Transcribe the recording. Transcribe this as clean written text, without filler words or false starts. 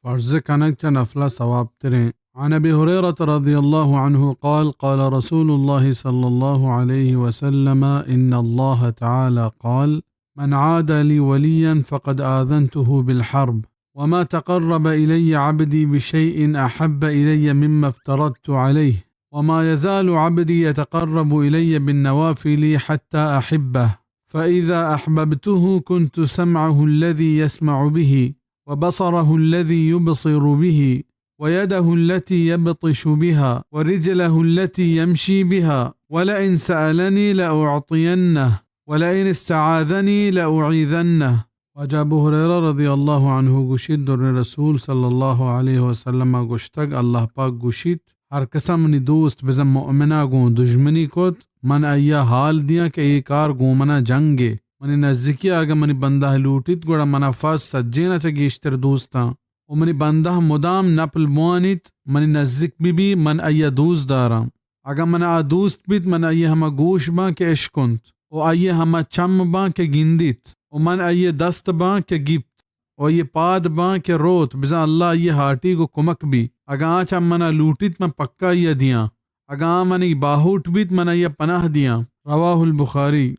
فرز كانك نفلة ثواب ترين. عن أبي هريرة رضي الله عنه قال قال رسول الله صلى الله عليه وسلم إن الله تعالى قال من عاد لي وليا فقد آذنته بالحرب وما تقرب إلي عبدي بشيء أحب إلي مما افترضت عليه وما يزال عبدي يتقرب إلي بالنوافل حتى أحبه فإذا أحببته كنت سمعه الذي يسمع به وبصره الذي يبصر به ويده التي يبطش بها ورجله التي يمشي بها ولئن سألني لأعطينه ولئن استعاذني لأعيذنه. وجاء أبو هريرة رضي الله عنه گوشید در رسول صلی الله علیه و سلم گوشتگ الله پاک گوشید هر کس منی دوست بزن مؤمنا گون دشمنی کت من ایا حال دیا کہ یہ کار گومنا جنگے منی نزدیکی آگا منی بندہ لوٹیت گوڑا منا فاس سجینا چگیشتر دوستا و منی بندہ مدام نپل موانیت منی نزدیک بی من ایا دوست دارم اگا منا دوست بیت من ایا ہما گوش با کہ اشکنت و ایا ہما چم با کہ گندیت و من ایا دست با کہ گیپت و یہ پاد با کہ روت بزا اللہ یہ ہاٹی کو کمک بھی اگا آچا منا لوٹیت من پکا یہ دیاں اگا منی باہوٹ بیت من ایا پناہ دیاں. رواہ البخاری.